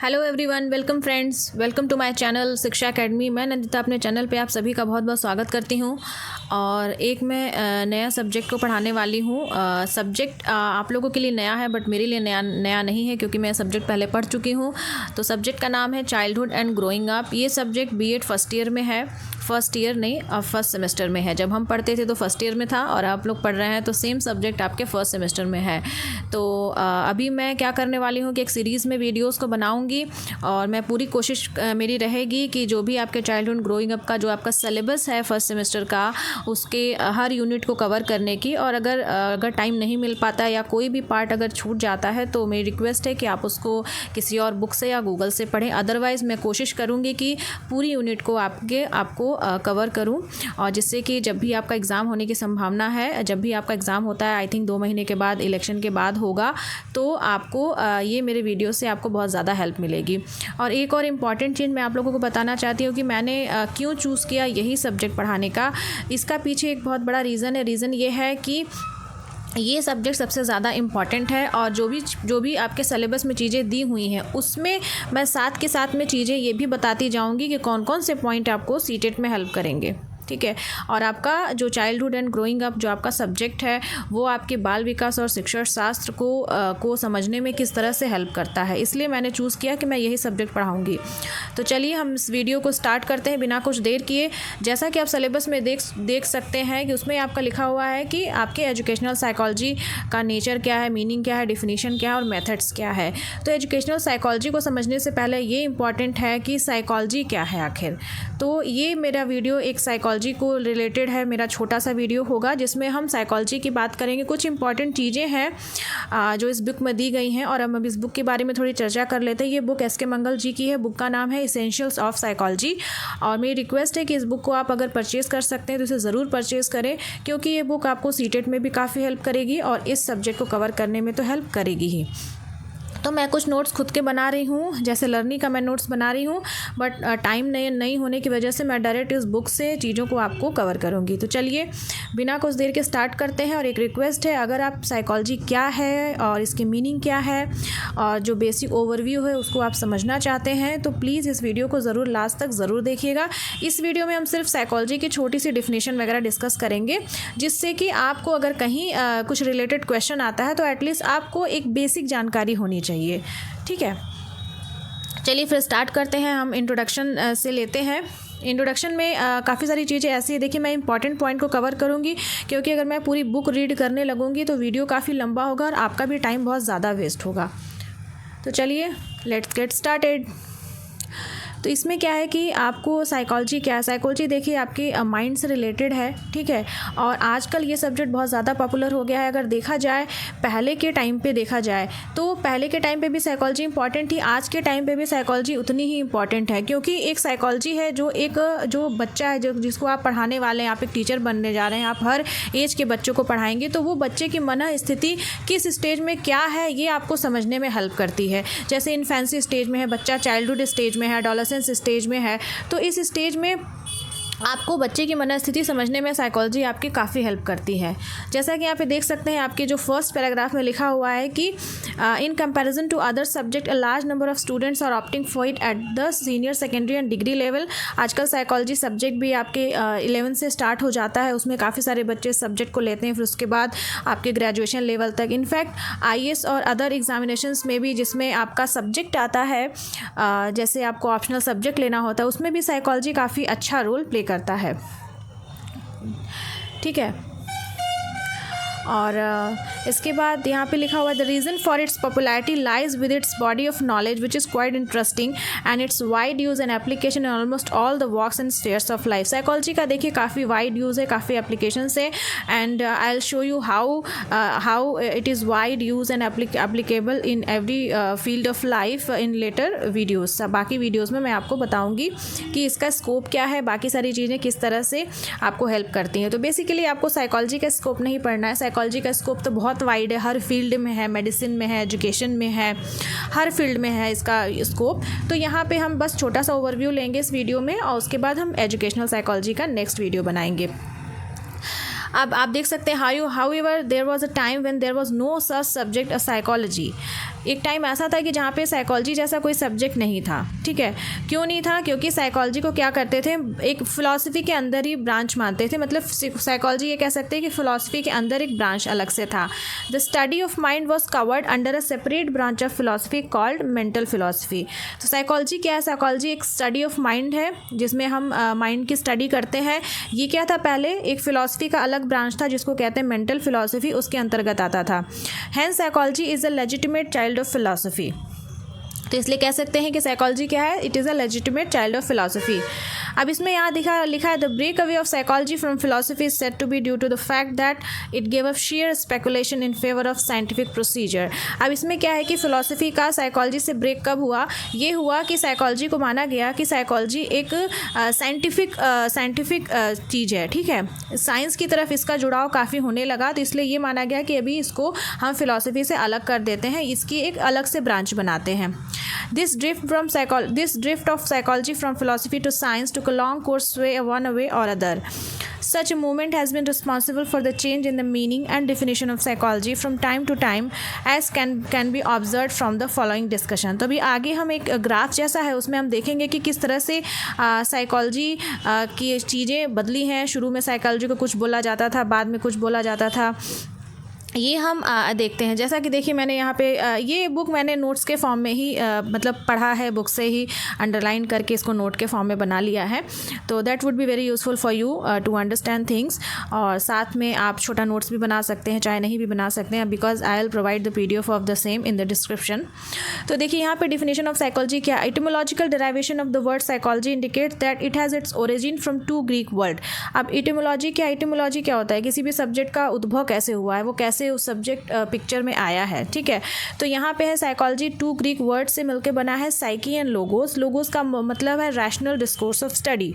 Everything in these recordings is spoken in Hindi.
Hello everyone, welcome friends, welcome to my channel Shiksha academy. मैं नंदिता अपने चैनल पे आप सभी का बहुत बहुत स्वागत करती हूँ। और एक मैं नया सब्जेक्ट को पढ़ाने वाली हूँ। सब्जेक्ट आप लोगों के लिए नया है बट मेरे लिए नया नहीं है, क्योंकि मैं सब्जेक्ट पहले पढ़ चुकी हूँ। तो सब्जेक्ट का नाम है चाइल्डहुड एंड ग्रोइंग अप। ये सब्जेक्ट बीएड फर्स्ट ईयर में है। फर्स्ट ईयर नहीं, अब फर्स्ट सेमेस्टर में है। जब हम पढ़ते थे तो फर्स्ट ईयर में था और आप लोग पढ़ रहे हैं तो सेम सब्जेक्ट आपके फर्स्ट सेमेस्टर में है। तो अभी मैं क्या करने वाली हूँ कि एक सीरीज़ में वीडियोस को बनाऊँगी और मैं पूरी कोशिश मेरी रहेगी कि जो भी आपके चाइल्डहुड ग्रोइंग अप का जो आपका सिलेबस है फर्स्ट सेमेस्टर का, उसके हर यूनिट को कवर करने की। और अगर टाइम नहीं मिल पाता या कोई भी पार्ट अगर छूट जाता है तो मेरी रिक्वेस्ट है कि आप उसको किसी और बुक से या गूगल से पढ़ें। अदरवाइज़ मैं कोशिश करूँगी कि पूरी यूनिट को आपको कवर करूँ, और जिससे कि जब भी आपका एग्ज़ाम होने की संभावना है, जब भी आपका एग्ज़ाम होता है, आई थिंक 2 महीने के बाद, इलेक्शन के बाद होगा, तो आपको ये मेरे वीडियो से आपको बहुत ज़्यादा हेल्प मिलेगी। और एक और इम्पॉर्टेंट चीज़ मैं आप लोगों को बताना चाहती हूँ कि मैंने क्यों चूज़ किया यही सब्जेक्ट पढ़ाने का। इसका पीछे एक बहुत बड़ा रीज़न है। रीज़न ये है कि ये सब्जेक्ट सबसे ज़्यादा इम्पॉर्टेंट है, और जो भी आपके सिलेबस में चीज़ें दी हुई हैं उसमें मैं साथ के साथ में चीज़ें ये भी बताती जाऊँगी कि कौन कौन से पॉइंट आपको सीटेट में हेल्प करेंगे। ठीक है। और आपका जो चाइल्डहुड एंड ग्रोइंग अप जो आपका सब्जेक्ट है वो आपके बाल विकास और शिक्षा शास्त्र को समझने में किस तरह से हेल्प करता है, इसलिए मैंने चूज़ किया कि मैं यही सब्जेक्ट पढ़ाऊँगी। तो चलिए हम इस वीडियो को स्टार्ट करते हैं बिना कुछ देर किए। जैसा कि आप सिलेबस में देख सकते हैं कि उसमें आपका लिखा हुआ है कि आपके एजुकेशनल साइकोलॉजी का नेचर क्या है, मीनिंग क्या है, डिफिनीशन क्या है और मेथड्स क्या है। तो एजुकेशनल साइकोलॉजी को समझने से पहले ये इंपॉर्टेंट है कि साइकोलॉजी क्या है आखिर। तो ये मेरा वीडियो एक साइकोलॉजी को रिलेटेड है, मेरा छोटा सा वीडियो होगा जिसमें हम साइकोलॉजी की बात करेंगे। कुछ इंपॉर्टेंट चीज़ें हैं जो इस बुक में दी गई हैं, और हम इस बुक के बारे में थोड़ी चर्चा कर लेते हैं। ये बुक एस के मंगल जी की है। बुक का नाम है एसेंशियल्स ऑफ साइकोलॉजी। और मेरी रिक्वेस्ट है कि इस बुक को आप अगर परचेज़ कर सकते हैं तो इसे ज़रूर परचेज़ करें, क्योंकि ये बुक आपको सीटेट में भी काफ़ी हेल्प करेगी और इस सब्जेक्ट को कवर करने में तो हेल्प करेगी ही। तो मैं कुछ नोट्स खुद के बना रही हूँ, जैसे लर्निंग का मैं नोट्स बना रही हूँ, बट टाइम नहीं होने की वजह से मैं डायरेक्ट इस बुक से चीज़ों को आपको कवर करूँगी। तो चलिए बिना कुछ देर के स्टार्ट करते हैं। और एक रिक्वेस्ट है, अगर आप साइकोलॉजी क्या है और इसकी मीनिंग क्या है और जो बेसिक ओवरव्यू है उसको आप समझना चाहते हैं तो प्लीज़ इस वीडियो को ज़रूर लास्ट तक ज़रूर देखिएगा। इस वीडियो में हम सिर्फ साइकोलॉजी की छोटी सी डिफिनीशन वगैरह डिस्कस करेंगे, जिससे कि आपको अगर कहीं कुछ रिलेटेड क्वेश्चन आता है तो एटलीस्ट आपको एक बेसिक जानकारी होनी चाहिए। ठीक है, चलिए फिर स्टार्ट करते हैं। हम इंट्रोडक्शन से लेते हैं। इंट्रोडक्शन में काफ़ी सारी चीज़ें ऐसी है। देखिए, मैं इंपॉर्टेंट पॉइंट को कवर करूँगी, क्योंकि अगर मैं पूरी बुक रीड करने लगूँगी तो वीडियो काफ़ी लंबा होगा और आपका भी टाइम बहुत ज़्यादा वेस्ट होगा। तो चलिए लेट्स गेट स्टार्टेड। तो इसमें क्या है कि आपको साइकोलॉजी क्या है। साइकोलॉजी देखिए आपके माइंड से रिलेटेड है। ठीक है, और आजकल ये सब्जेक्ट बहुत ज़्यादा पॉपुलर हो गया है। अगर देखा जाए पहले के टाइम पे देखा जाए तो पहले के टाइम पे भी साइकोलॉजी इंपॉर्टेंट थी, आज के टाइम पे भी साइकोलॉजी उतनी ही इंपॉर्टेंट है। क्योंकि एक साइकोलॉजी है जो बच्चा है, जिसको आप पढ़ाने वाले हैं, आप एक टीचर बनने जा रहे हैं, आप हर एज के बच्चों को पढ़ाएंगे, तो वो बच्चे की मन स्थिति किस स्टेज में क्या है ये आपको समझने में हेल्प करती है। जैसे इन्फेंसी स्टेज में है बच्चा, चाइल्डहुड स्टेज में है, एडोलेसेंस स्टेज में है, तो इस स्टेज में आपको बच्चे की मनस्थिति समझने में साइकोलॉजी आपकी काफ़ी हेल्प करती है। जैसा कि यहाँ पे देख सकते हैं, आपके जो फर्स्ट पैराग्राफ में लिखा हुआ है कि in comparison to other subject a large number of students are opting for it at the senior secondary and degree level. आजकल साइकोलॉजी सब्जेक्ट भी आपके 11 से स्टार्ट हो जाता है, उसमें काफ़ी सारे बच्चे सब्जेक्ट को लेते हैं, फिर उसके बाद आपके ग्रेजुएशन लेवल तक। इनफैक्ट IAS और अदर एग्जामिनेशंस में भी जिसमें आपका सब्जेक्ट आता है, जैसे आपको ऑप्शनल सब्जेक्ट लेना होता है, उसमें भी साइकोलॉजी काफ़ी अच्छा रोल प्ले करता है। ठीक है, और इसके बाद यहाँ पे लिखा हुआ है the reason for its popularity lies with its body of knowledge which is quite interesting and its wide use and application in almost all the walks and spheres of life. Psychology का देखिए काफ़ी वाइड यूज़ है, काफ़ी एप्लीकेशंस है, and I will show you how it is wide use and applicable in every field of life in later videos. बाकी वीडियोज़ में मैं आपको बताऊँगी कि इसका स्कोप क्या है, बाकी सारी चीज़ें किस तरह से आपको हेल्प करती हैं। तो बेसिकली आपको साइकोलॉजी का स्कोप नहीं पढ़ना है। साइकोलॉजी का स्कोप तो बहुत वाइड है, हर फील्ड में है, मेडिसिन में है, एजुकेशन में है, हर फील्ड में है इसका स्कोप। तो यहाँ पे हम बस छोटा सा ओवरव्यू लेंगे इस वीडियो में, और उसके बाद हम एजुकेशनल साइकोलॉजी का नेक्स्ट वीडियो बनाएंगे। अब आप देख सकते हैं however there was a time when there was no such subject a psychology एक टाइम ऐसा था कि जहाँ पे साइकोलॉजी जैसा कोई सब्जेक्ट नहीं था, ठीक है। क्यों नहीं था? क्योंकि साइकोलॉजी को क्या करते थे, एक फ़िलासफ़ी के अंदर ही ब्रांच मानते थे, मतलब साइकोलॉजी ये कह सकते हैं कि फ़िलासफ़ी के अंदर एक ब्रांच अलग से था। The study of mind was covered under a separate branch of philosophy called mental philosophy. तो साइकोलॉजी क्या है? साइकोलॉजी एक स्टडी ऑफ माइंड है, जिसमें हम माइंड की स्टडी करते हैं। ये क्या था? पहले एक फ़िलासफ़ी का अलग ब्रांच था जिसको कहते हैं मेंटल फिलासफी, उसके अंतर्गत आता था। Hence psychology is a legitimate child of philosophy. तो इसलिए कह सकते हैं कि साइकोलॉजी क्या है? It is a legitimate child of philosophy. अब इसमें यहाँ लिखा है the break away of psychology from philosophy is said to be due to the fact that it give a share speculation in favour of scientific procedure. अब इसमें क्या है कि फिलासफी का साइकोलॉजी से ब्रेक कब हुआ? ये हुआ कि साइकोलॉजी को माना गया कि साइकोलॉजी एक साइंटिफिक चीज़ है, ठीक है। साइंस की तरफ इसका जुड़ाव काफ़ी होने लगा, तो इसलिए ये माना गया कि अभी इसको हम फिलासफी से अलग कर देते हैं, इसकी एक अलग से ब्रांच बनाते हैं। This drift of psychology from philosophy to science took a long course one way or other. Such a movement has been responsible for the change in the meaning and definition of psychology from time to time, as can be observed from the following discussion. तो अभी आगे हम एक ग्राफ जैसा है उसमें हम देखेंगे कि किस तरह से साइकोलॉजी की चीज़ें बदली हैं। शुरू में साइकोलॉजी को कुछ बोला जाता था, बाद में कुछ बोला जाता था, ये हम देखते हैं। जैसा कि देखिए मैंने यहाँ पे ये बुक मैंने नोट्स के फॉर्म में ही मतलब पढ़ा है, बुक से ही अंडरलाइन करके इसको नोट के फॉर्म में बना लिया है। तो that would be very useful for you to understand things. और साथ में आप छोटा नोट्स भी बना सकते हैं, चाहे नहीं भी बना सकते हैं, because I will provide the PDF of the same in the description. तो देखिए यहाँ पे डिफिनेशन ऑफ साइकोलॉजी क्या? इटिमोलॉजिकल derivation of the word psychology indicates that it has its origin from 2 Greek word. अब इटिमोलॉजी क्या? इटिमोलॉजी क्या होता है? किसी भी सब्जेक्ट का उद्भव कैसे हुआ है, वो कैसे उस सब्जेक्ट पिक्चर में आया है, ठीक है। तो यहाँ पे है साइकोलॉजी 2 ग्रीक वर्ड से मिलकर बना है, साइकी एंड लोगोस। लोगोस का मतलब है rational discourse of study.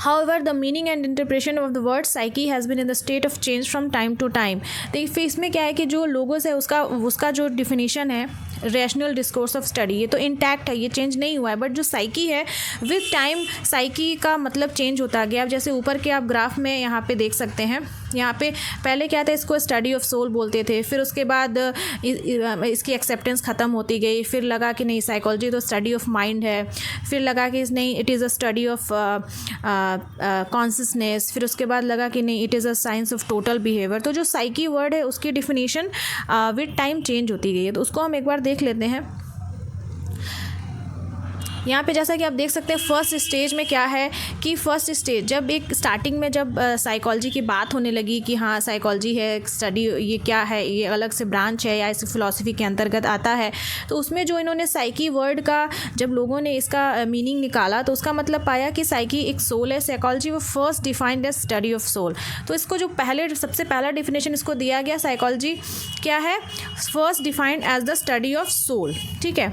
However, the meaning and interpretation of the word psyche has been in the state of change from time to time. देखिए फिर इसमें क्या है कि जो लोगोस है उसका जो डिफिनीशन है रैशनल डिस्कोर्स ऑफ स्टडी, ये तो इंटैक्ट है, ये चेंज नहीं हुआ है। बट जो साइकी है विद टाइम साइकी का मतलब चेंज होता गया। अब जैसे ऊपर के आप ग्राफ में यहाँ पे देख सकते हैं, यहाँ पे पहले क्या था, इसको स्टडी ऑफ सोल बोलते थे, फिर उसके बाद इसकी एक्सेप्टेंस ख़त्म होती गई, फिर लगा कि नहीं साइकोलॉजी तो स्टडी ऑफ माइंड है, फिर लगा कि नहीं it is a study of consciousness, फिर उसके बाद लगा कि नहीं it is a science of total behaviour. तो जो साइकी वर्ड है उसकी डिफिनीशन विद टाइम चेंज होती गई है। तो उसको हम एक बार देख लेते हैं। यहाँ पे जैसा कि आप देख सकते हैं फर्स्ट स्टेज में क्या है कि फर्स्ट स्टेज जब एक स्टार्टिंग में जब साइकोलॉजी की बात होने लगी कि हाँ साइकोलॉजी है स्टडी, ये क्या है, ये अलग से ब्रांच है या इस फिलॉसफी के अंतर्गत आता है, तो उसमें जो इन्होंने साइकी वर्ड का जब लोगों ने इसका मीनिंग निकाला तो उसका मतलब पाया कि साइकी एक सोल है। साइकोलॉजी वो first defined as study of soul. तो इसको जो सबसे पहला डिफिनेशन इसको दिया गया, साइकोलॉजी क्या है, first defined as the study of soul, ठीक है।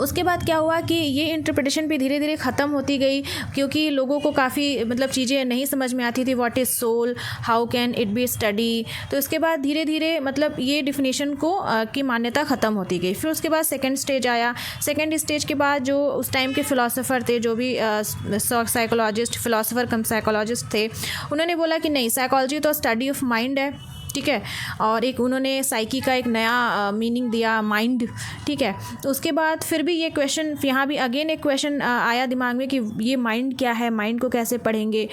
उसके बाद क्या हुआ कि ये इंटरप्रिटेशन भी धीरे धीरे ख़त्म होती गई, क्योंकि लोगों को काफ़ी मतलब चीज़ें नहीं समझ में आती थी, what is soul, how can it be study. तो इसके बाद धीरे धीरे मतलब ये डिफिनेशन को की मान्यता ख़त्म होती गई। फिर उसके बाद सेकंड स्टेज आया। सेकंड स्टेज के बाद जो उस टाइम के फ़िलासफ़र थे, जो भी साइकोलॉजिस्ट, फ़िलासफ़र कम साइकोलॉजिस्ट थे, उन्होंने बोला कि नहीं साइकोलॉजी तो स्टडी ऑफ माइंड है, ठीक है। और एक उन्होंने साइकी का एक नया मीनिंग दिया, माइंड, ठीक है। तो उसके बाद फिर भी ये क्वेश्चन, यहाँ भी अगेन एक क्वेश्चन आया दिमाग में कि ये माइंड क्या है, माइंड को कैसे पढ़ेंगे।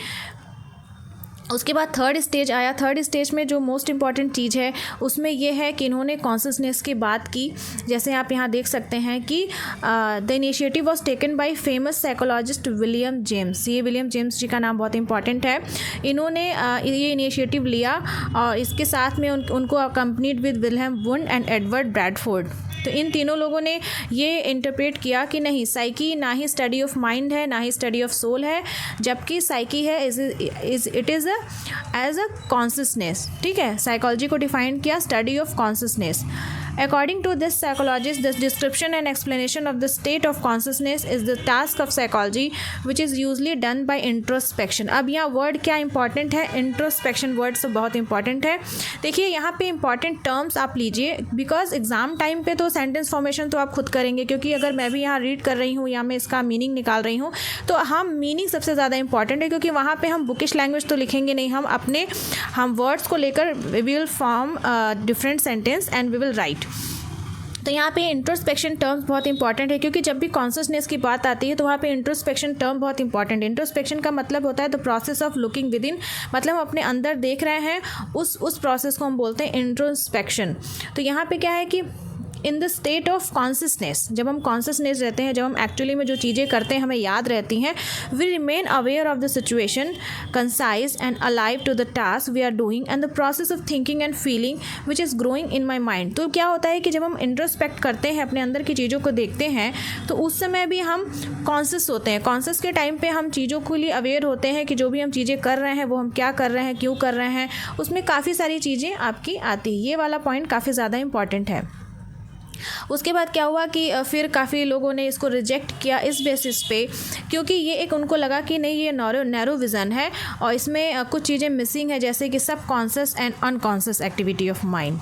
उसके बाद थर्ड स्टेज आया। थर्ड स्टेज में जो मोस्ट इम्पॉर्टेंट चीज़ है उसमें ये है कि इन्होंने कॉन्शियसनेस की बात की। जैसे आप यहाँ देख सकते हैं कि the initiative was taken by famous psychologist William James. ये विलियम जेम्स जी का नाम बहुत इंपॉर्टेंट है। इन्होंने ये इनिशिएटिव लिया और इसके साथ में उनको accompanied with William wound and Edward Bradford. तो इन तीनों लोगों ने ये इंटरप्रेट किया कि नहीं साइकी ना ही स्टडी ऑफ माइंड है, ना ही स्टडी ऑफ सोल है, जबकि साइकी है it is as a consciousness, ठीक है। साइकोलॉजी को डिफाइन किया study of consciousness. According to this psychologist, the description and explanation of the state of consciousness is the task of psychology, which is usually done by introspection. अब यहाँ वर्ड क्या इंपॉर्टेंट है, इंट्रोस्पेक्शन वर्ड से बहुत इंपॉर्टेंट है। देखिए यहाँ पे इंपॉर्टेंट टर्म्स आप लीजिए, बिकॉज एग्जाम टाइम पे तो सेंटेंस फॉर्मेशन तो आप खुद करेंगे, क्योंकि अगर मैं भी यहाँ रीड कर रही हूँ या मैं इसका मीनिंग निकाल रही हूँ तो हम मीनिंग सबसे ज़्यादा इंपॉर्टेंट है, क्योंकि वहाँ पे हम बुकिश लैंग्वेज तो लिखेंगे नहीं, हम वर्ड्स को लेकर we will form different sentence and we will write. तो यहाँ पे इंट्रोस्पेक्शन टर्म्स बहुत इंपॉर्टेंट है, क्योंकि जब भी कॉन्शियसनेस की बात आती है तो वहाँ पे इंट्रोस्पेक्शन टर्म बहुत इंपॉर्टेंट है। इंट्रोस्पेक्शन का मतलब होता है the process of looking with in, मतलब हम अपने अंदर देख रहे हैं, उस प्रोसेस को हम बोलते हैं इंट्रोस्पेक्शन। तो यहाँ पे क्या है कि in the state of consciousness, जब हम कॉन्शियसनेस रहते हैं, जब हम एक्चुअली में जो चीज़ें करते हैं हमें याद रहती हैं, we remain aware of the situation, concise and alive to the task we are doing and the process of thinking and feeling which is growing in my mind. तो क्या होता है कि जब हम इंट्रोस्पेक्ट करते हैं, अपने अंदर की चीज़ों को देखते हैं, तो उस समय भी हम कॉन्शियस होते हैं। कॉन्शियस के टाइम पे हम चीज़ों के लिए अवेयर होते हैं कि जो भी हम चीज़ें कर रहे हैं वो हम क्या कर रहे हैं, क्यों कर रहे हैं, उसमें काफ़ी सारी चीज़ें आपकी आती है। ये वाला पॉइंट काफ़ी ज़्यादा इंपॉर्टेंट है। उसके बाद क्या हुआ कि फिर काफ़ी लोगों ने इसको रिजेक्ट किया इस बेसिस पे, क्योंकि ये एक उनको लगा कि नहीं, ये नैरो विज़न है और इसमें कुछ चीज़ें मिसिंग है, जैसे कि सब conscious and unconscious activity of mind.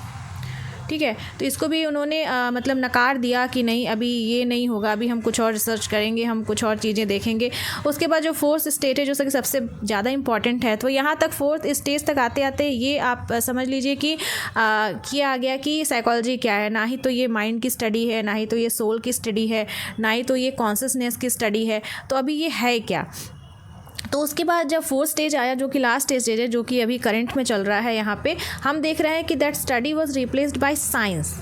ठीक है, तो इसको भी उन्होंने मतलब नकार दिया कि नहीं, अभी ये नहीं होगा, अभी हम कुछ और रिसर्च करेंगे, हम कुछ और चीज़ें देखेंगे। उसके बाद जो फोर्थ स्टेज है, जो कि सबसे ज़्यादा इंपॉर्टेंट है, तो यहाँ तक फोर्थ स्टेज तक आते आते ये आप समझ लीजिए कि किया आ गया कि साइकोलॉजी क्या है। ना ही तो ये माइंड की स्टडी है, ना ही तो ये सोल की स्टडी है, ना ही तो ये कॉन्शियसनेस की स्टडी है। तो अभी ये है क्या? तो उसके बाद जब फोर्थ स्टेज आया, जो कि लास्ट स्टेज है, जो कि अभी करंट में चल रहा है, यहाँ पे हम देख रहे हैं कि that study was replaced by science.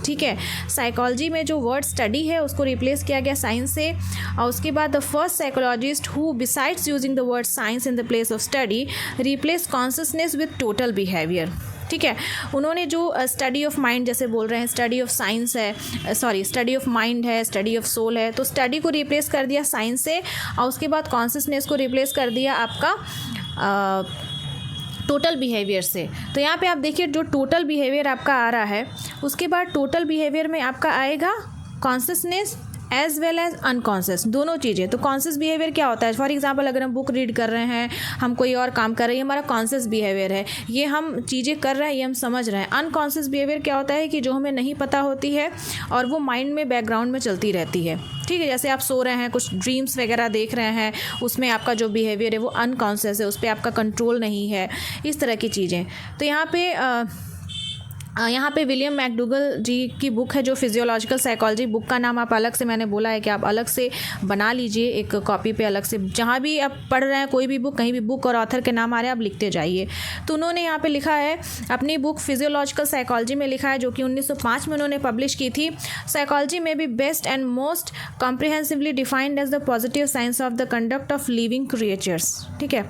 ठीक है, साइकोलॉजी में जो वर्ड स्टडी है उसको रिप्लेस किया गया साइंस से। और उसके बाद the first psychologist who besides using the word science in the place of study replace consciousness with total behaviour. ठीक है, उन्होंने जो स्टडी ऑफ माइंड जैसे बोल रहे हैं, स्टडी ऑफ साइंस है, स्टडी ऑफ माइंड है, स्टडी ऑफ सोल है, तो स्टडी को रिप्लेस कर दिया साइंस से, और उसके बाद कॉन्शियसनेस को रिप्लेस कर दिया आपका टोटल बिहेवियर से। तो यहाँ पे आप देखिए, जो टोटल बिहेवियर आपका आ रहा है, उसके बाद टोटल बिहेवियर में आपका आएगा consciousness as well as unconscious, दोनों चीज़ें। तो कॉन्शियस बिहेवियर क्या होता है? फॉर एग्जांपल, अगर हम बुक रीड कर रहे हैं, हम कोई और काम कर रहे हैं, हमारा कॉन्शियस बिहेवियर है, ये हम चीज़ें कर रहे हैं, ये हम समझ रहे हैं। अनकॉन्शियस बिहेवियर क्या होता है कि जो हमें नहीं पता होती है और वो माइंड में बैकग्राउंड में चलती रहती है। ठीक है, जैसे आप सो रहे हैं, कुछ ड्रीम्स वगैरह देख रहे हैं, उसमें आपका जो बिहेवियर है वो अनकॉन्शियस है, उस पर आपका कंट्रोल नहीं है, इस तरह की चीज़ें। तो यहाँ पे विलियम मैकडूगल जी की बुक है जो फिजियोलॉजिकल साइकोलॉजी, बुक का नाम आप अलग से, मैंने बोला है कि आप अलग से बना लीजिए एक कॉपी पे, अलग से जहाँ भी आप पढ़ रहे हैं, कोई भी बुक, कहीं भी बुक और ऑथर के नाम आ रहे हैं, आप लिखते जाइए। तो उन्होंने यहाँ पे लिखा है अपनी बुक फिजियोलॉजिकल साइकोलॉजी में, लिखा है, जो कि 1905 में उन्होंने पब्लिश की थी। साइकोलॉजी में be best and most comprehensively defined as the positive science of the conduct of living creatures. ठीक है,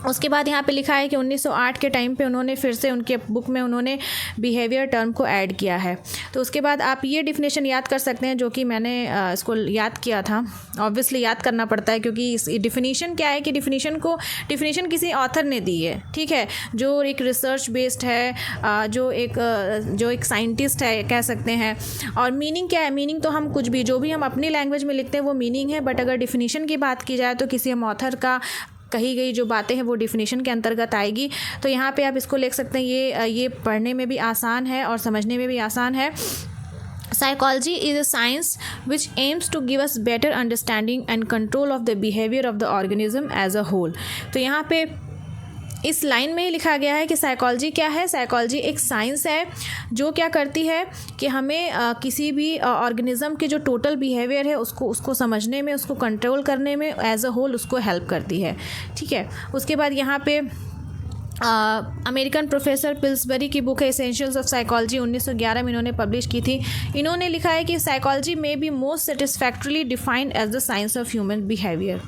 उसके बाद यहाँ पे लिखा है कि 1908 के टाइम पे उन्होंने फिर से उनके बुक में उन्होंने बिहेवियर टर्म को ऐड किया है। तो उसके बाद आप ये डिफिनेशन याद कर सकते हैं, जो कि मैंने इसको याद किया था। ऑब्वियसली याद करना पड़ता है, क्योंकि इस डिफिनीशन क्या है कि डिफिनीशन किसी ऑथर ने दी है। ठीक है, जो एक रिसर्च बेस्ड है, जो एक साइंटिस्ट है कह सकते हैं। और मीनिंग क्या है? मीनिंग तो हम कुछ भी, जो भी हम अपनी लैंग्वेज में लिखते हैं वो मीनिंग है, बट अगर डिफिनीशन की बात की जाए तो किसी हम ऑथर का कही गई जो बातें हैं वो डिफिनीशन के अंतर्गत आएगी। तो यहाँ पे आप इसको लिख सकते हैं, ये पढ़ने में भी आसान है और समझने में भी आसान है। Psychology is a science which aims to give us better understanding and control of the behavior of the organism as a whole। तो यहाँ पे इस लाइन में ही लिखा गया है कि साइकोलॉजी क्या है? साइकोलॉजी एक साइंस है जो क्या करती है कि हमें किसी भी ऑर्गेनिज्म के जो टोटल बिहेवियर है उसको समझने में, उसको कंट्रोल करने में एज अ होल उसको हेल्प करती है। ठीक है, उसके बाद यहाँ पे अमेरिकन प्रोफेसर पिल्सबरी की बुक है एसेंशियल्स ऑफ साइकोलॉजी, 1911 में इन्होंने पब्लिश की थी। इन्होंने लिखा है कि साइकोलॉजी में be most satisfactorily defined as the science of human behaviour.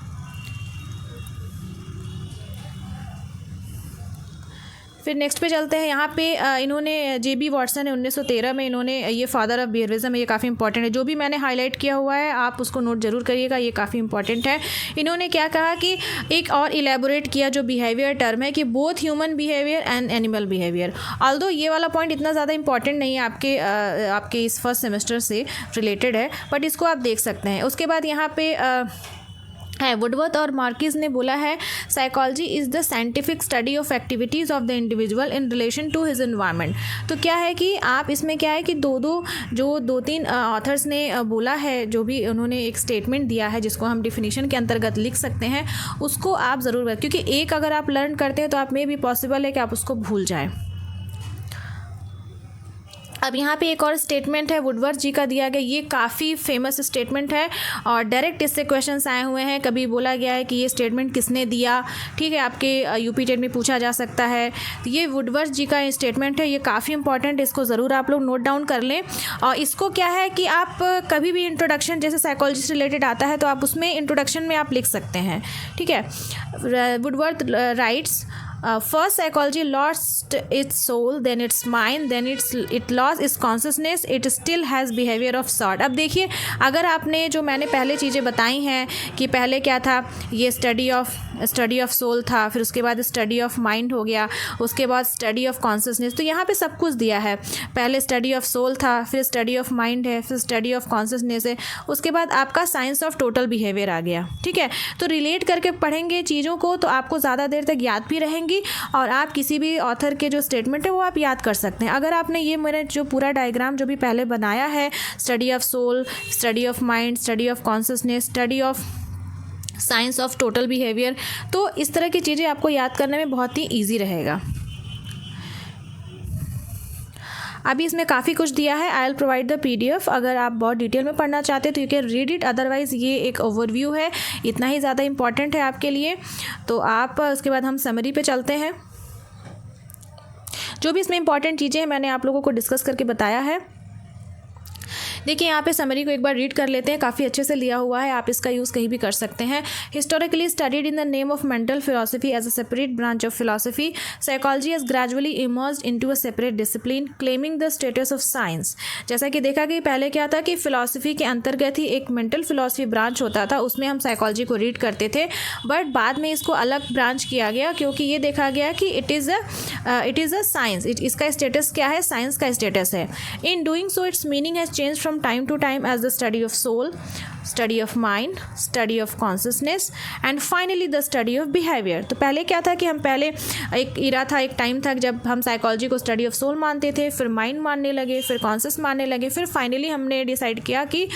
फिर नेक्स्ट पे चलते हैं। यहाँ पे इन्होंने J.B. वॉटसन है 1913 में, इन्होंने ये फादर ऑफ बिहेवियरिज्म है, ये काफ़ी इंपॉर्टेंट है। जो भी मैंने हाईलाइट किया हुआ है आप उसको नोट जरूर करिएगा, ये काफ़ी इंपॉर्टेंट है। इन्होंने क्या कहा कि एक और इलेबोरेट किया जो बिहेवियर टर्म है कि both human behaviour and animal behaviour. Although ये वाला पॉइंट इतना ज़्यादा इंपॉर्टेंट नहीं है, आपके इस फर्स्ट सेमेस्टर से रिलेटेड है, बट इसको आप देख सकते हैं। उसके बाद यहाँ पे है वुडवर्थ और मार्किस ने बोला है psychology is the scientific study of activities of the individual in relation to his environment. तो क्या है कि आप इसमें क्या है कि दो तीन ऑथर्स ने बोला है, जो भी उन्होंने एक स्टेटमेंट दिया है जिसको हम डिफिनीशन के अंतर्गत लिख सकते हैं, उसको आप ज़रूर, क्योंकि एक अगर आप लर्न करते हैं तो आप में भी पॉसिबल है कि आप उसको भूल जाएं। अब यहाँ पे एक और स्टेटमेंट है वुडवर्थ जी का दिया गया, ये काफ़ी फेमस स्टेटमेंट है और डायरेक्ट इससे क्वेश्चंस आए हुए हैं। कभी बोला गया है कि ये स्टेटमेंट किसने दिया, ठीक है, आपके यूपी टेट में पूछा जा सकता है। तो ये वुडवर्थ जी का स्टेटमेंट है, ये काफ़ी इंपॉर्टेंट, इसको ज़रूर आप लोग नोट डाउन कर लें। और इसको क्या है कि आप कभी भी इंट्रोडक्शन जैसे साइकोलॉजी से रिलेटेड आता है तो आप उसमें इंट्रोडक्शन में आप लिख सकते हैं, ठीक है। Woodworth rights, first psychology lost its soul, then its mind, then it lost its consciousness, it still has behavior of sort। अब देखिए, अगर आपने जो मैंने पहले चीज़ें बताई हैं कि पहले क्या था, ये स्टडी ऑफ सोल था, फिर उसके बाद स्टडी ऑफ माइंड हो गया, उसके बाद स्टडी ऑफ कॉन्शियसनेस, तो यहाँ पे सब कुछ दिया है। पहले स्टडी ऑफ सोल था, फिर स्टडी ऑफ माइंड है, फिर स्टडी ऑफ कॉन्शियसनेस है, उसके बाद आपका साइंस ऑफ टोटल बिहेवियर आ गया, ठीक है। तो रिलेट करके पढ़ेंगे चीज़ों को तो आपको ज़्यादा देर तक याद भी रहेंगी और आप किसी भी ऑथर के जो स्टेटमेंट है वो आप याद कर सकते हैं। अगर आपने ये मेरा जो पूरा डायग्राम जो भी पहले बनाया है, study of soul, study of mind, study of consciousness, study of science of total behaviour, तो इस तरह की चीज़ें आपको याद करने में बहुत ही ईजी रहेगा। अभी इसमें काफ़ी कुछ दिया है, I will provide the PDF। अगर आप बहुत डिटेल में पढ़ना चाहते हैं तो you can read it, otherwise ये एक ओवरव्यू है, इतना ही ज़्यादा इंपॉर्टेंट है आपके लिए। तो आप उसके बाद हम समरी पे चलते हैं। जो भी इसमें इंपॉर्टेंट चीज़ें हैं मैंने आप लोगों को डिस्कस करके बताया है। देखिए यहाँ पे समरी को एक बार रीड कर लेते हैं, काफ़ी अच्छे से लिया हुआ है, आप इसका यूज़ कहीं भी कर सकते हैं। Historically studied in the name of mental philosophy as a separate branch of philosophy, psychology has gradually emerged into a separate discipline claiming the status of science. जैसा कि देखा कि पहले क्या था कि फिलोसफी के अंतर्गत ही एक मेंटल फिलोसफी ब्रांच होता था, उसमें हम साइकोलॉजी को रीड करते थे, बट बाद में इसको अलग ब्रांच किया गया क्योंकि ये देखा गया कि इट इज़ अ साइंस, इसका स्टेटस क्या है, साइंस का स्टेटस है। In doing so it's meaning has change from time to time as the study of soul, study of mind, study of consciousness and finally the study of behavior। तो पहले क्या था कि हम पहले एक इरा था, एक टाइम था जब हम साइकोलॉजी को स्टडी ऑफ सोल मानते थे, फिर माइंड मानने लगे, फिर कॉन्शियस मानने लगे, फिर फाइनली हमने डिसाइड किया कि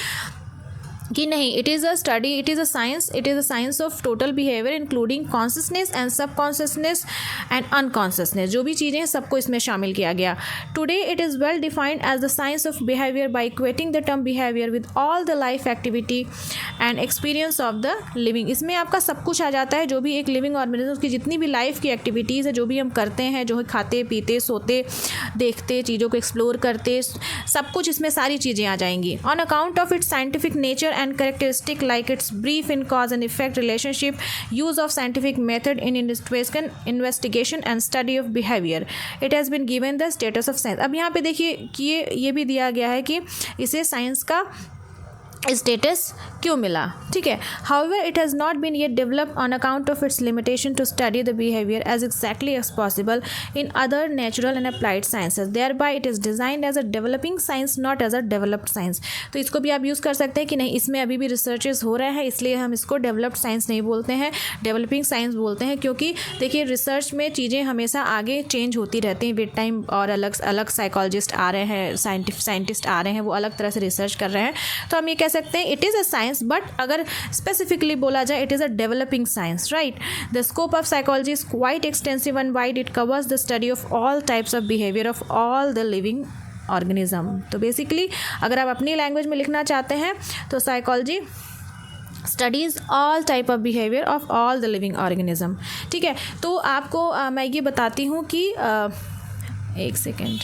नहीं, it is a study, it is a science of total behaviour including consciousness and subconsciousness and unconsciousness, जो भी चीज़ें हैं सबको इसमें शामिल किया गया। Today it is well defined as the science of behaviour by equating the term behaviour with all the life activity and experience of the living. इसमें आपका सब कुछ आ जाता है, जो भी एक लिविंग ऑर्गेनिज्म की जितनी भी लाइफ की एक्टिविटीज़ है, जो भी हम करते हैं, जो खाते पीते सोते देखते चीज़ों को एक्सप्लोर करते, सब कुछ इसमें सारी चीज़ें आ जाएंगी। On account of it's scientific nature and characteristic like its brief in cause and effect relationship, use of scientific method in investigation and study of behavior, it has been given the status of science। अब यहाँ पे देखिए कि ये भी दिया गया है कि इसे साइंस का स्टेटस क्यों मिला, ठीक है। However it has not been yet developed on account of its limitation to study the behaviour as exactly as possible in other natural and applied sciences, thereby it is designed as a developing science not as a developed science. तो इसको भी आप यूज़ कर सकते हैं कि नहीं, इसमें अभी भी रिसर्चेस हो रहे हैं, इसलिए हम इसको डेवलप्ड साइंस नहीं बोलते हैं, डेवलपिंग साइंस बोलते हैं। क्योंकि देखिए रिसर्च में चीज़ें हमेशा आगे चेंज होती रहती हैं विद टाइम, और अलग अलग साइकोलॉजिस्ट आ रहे हैं, साइंटिस्ट आ रहे हैं, वो अलग तरह से रिसर्च कर रहे हैं। तो हम ये कह सकते हैं it is a science, but अगर स्पेसिफिकली बोला जाए it is a developing science, right. The scope of psychology is quite extensive and wide, it covers the study of all types of behaviour of all the living organism. तो बेसिकली अगर आप अपनी लैंग्वेज में लिखना चाहते हैं तो psychology studies all type of behaviour of all the living organism, ठीक है। तो आपको मैं ये बताती हूँ कि एक सेकेंड,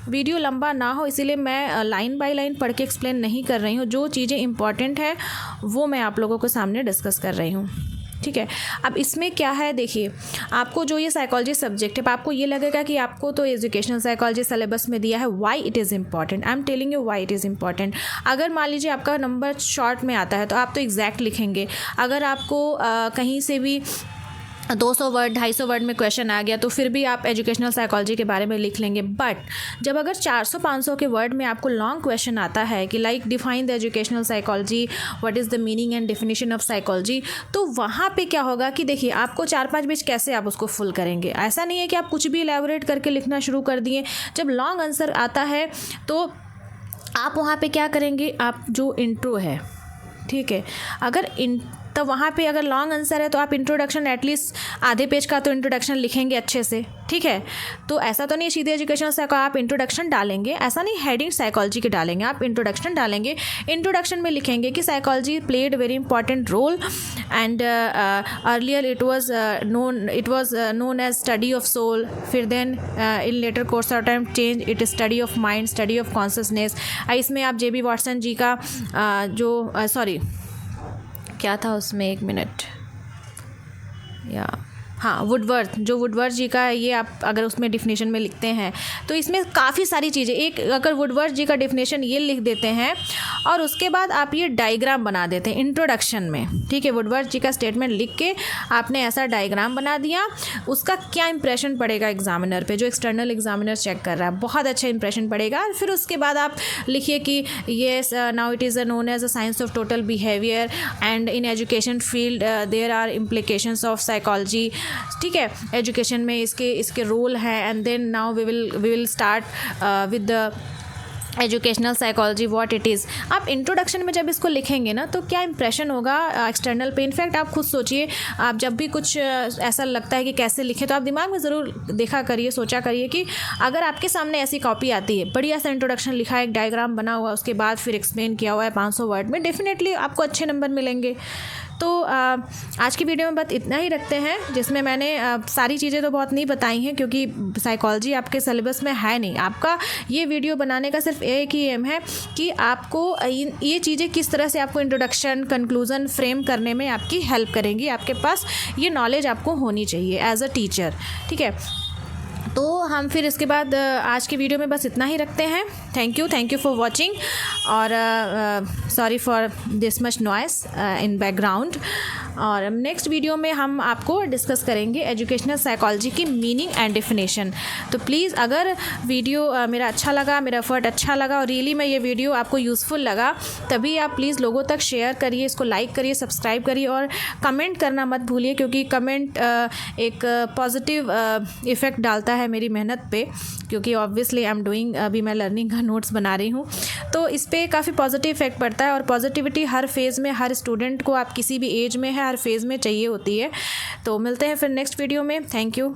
वीडियो लंबा ना हो इसीलिए मैं लाइन बाय लाइन पढ़ के एक्सप्लेन नहीं कर रही हूँ, जो चीज़ें इंपॉर्टेंट है वो मैं आप लोगों के सामने डिस्कस कर रही हूँ, ठीक है। अब इसमें क्या है, देखिए आपको जो ये साइकोलॉजी सब्जेक्ट है, आपको ये लगेगा कि आपको तो एजुकेशनल साइकोलॉजी सिलेबस में दिया है, why it is important, I am telling you why it is important. अगर मान लीजिए आपका नंबर शॉर्ट में आता है तो आप तो एग्जैक्ट लिखेंगे, अगर आपको कहीं से भी 200 वर्ड 250 वर्ड में क्वेश्चन आ गया तो फिर भी आप एजुकेशनल साइकोलॉजी के बारे में लिख लेंगे। बट जब अगर 400-500 के वर्ड में आपको लॉन्ग क्वेश्चन आता है कि like define the educational psychology, what is the meaning and definition of psychology, तो वहाँ पे क्या होगा कि देखिए आपको 4-5 पेज कैसे आप उसको फुल करेंगे। ऐसा नहीं है कि आप कुछ भी एलैबोरेट करके लिखना शुरू कर दिए। जब लॉन्ग आंसर आता है तो आप वहाँ पर क्या करेंगे, आप जो इंट्रो है, ठीक है, अगर इन तो वहाँ पे अगर लॉन्ग आंसर है तो आप इंट्रोडक्शन एटलीस्ट आधे पेज का तो इंट्रोडक्शन लिखेंगे अच्छे से, ठीक है। तो ऐसा तो नहीं सीधे एजुकेशनल से आप इंट्रोडक्शन डालेंगे, ऐसा नहीं हेडिंग साइकोलॉजी के डालेंगे, आप इंट्रोडक्शन डालेंगे। इंट्रोडक्शन में लिखेंगे कि psychology played very important role and earlier it was known as study of soul, फिर then in later course of time change it study of mind, study of consciousness. इसमें आप JB वॉटसन जी का क्या था उसमें, 1 मिनट, वुडवर्थ, जो वुडवर्थ जी का है, ये आप अगर उसमें डिफिनेशन में लिखते हैं तो इसमें काफ़ी सारी चीज़ें, एक अगर वुडवर्थ जी का डिफिनेशन ये लिख देते हैं और उसके बाद आप ये डायग्राम बना देते हैं इंट्रोडक्शन में, ठीक है। वुडवर्थ जी का स्टेटमेंट लिख के आपने ऐसा डायग्राम बना दिया, उसका क्या इंप्रेशन पड़ेगा एग्जामिनर पे, जो एक्सटर्नल एग्जामिनर चेक कर रहा है, बहुत अच्छा इंप्रेशन पड़ेगा। फिर उसके बाद आप लिखिए कि ये now it is known as a science of total behaviour and in education field there are implications of psychology, ठीक है। एजुकेशन में इसके रोल हैं and then now we will start with the educational psychology what it is. आप इंट्रोडक्शन में जब इसको लिखेंगे ना तो क्या इंप्रेशन होगा एक्सटर्नल पे। इनफैक्ट आप खुद सोचिए, आप जब भी कुछ ऐसा लगता है कि कैसे लिखें तो आप दिमाग में ज़रूर देखा करिए, सोचा करिए कि अगर आपके सामने ऐसी कॉपी आती है, बढ़िया सा इंट्रोडक्शन लिखा है, एक डायग्राम बना हुआ, उसके बाद फिर एक्सप्लेन किया हुआ है 500 वर्ड में, डेफिनेटली आपको अच्छे नंबर मिलेंगे। तो आज की वीडियो में बस इतना ही रखते हैं, जिसमें मैंने सारी चीज़ें तो बहुत नहीं बताई हैं क्योंकि साइकोलॉजी आपके सिलेबस में है नहीं। आपका ये वीडियो बनाने का सिर्फ एक ही एम है कि आपको ये चीज़ें किस तरह से आपको इंट्रोडक्शन, कंक्लूज़न फ्रेम करने में आपकी हेल्प करेंगी। आपके पास ये नॉलेज आपको होनी चाहिए एज अ टीचर, ठीक है। तो हम फिर इसके बाद आज की वीडियो में बस इतना ही रखते हैं। थैंक यू फॉर वॉचिंग और sorry for this much noise in background. और नेक्स्ट वीडियो में हम आपको डिस्कस करेंगे एजुकेशनल साइकोलॉजी की मीनिंग एंड डेफिनेशन। तो प्लीज़ अगर वीडियो मेरा अच्छा लगा, मेरा एफर्ट अच्छा लगा और रियली में ये वीडियो आपको यूज़फुल लगा, तभी आप प्लीज़ लोगों तक शेयर करिए, इसको लाइक करिए, सब्सक्राइब करिए और कमेंट करना मत भूलिए, क्योंकि कमेंट एक पॉजिटिव इफ़ेक्ट डालता है मेरी मेहनत पे, क्योंकि ऑब्वियसली आई एम डूइंग, अभी मैं लर्निंग का नोट्स बना रही हूँ, तो इस पर काफ़ी पॉजिटिव इफेक्ट पड़ता है। और पॉजिटिविटी हर फेज़ में, हर स्टूडेंट को, आप किसी भी एज में है, हर फेज़ में चाहिए होती है। तो मिलते हैं फिर नेक्स्ट वीडियो में। Thank you.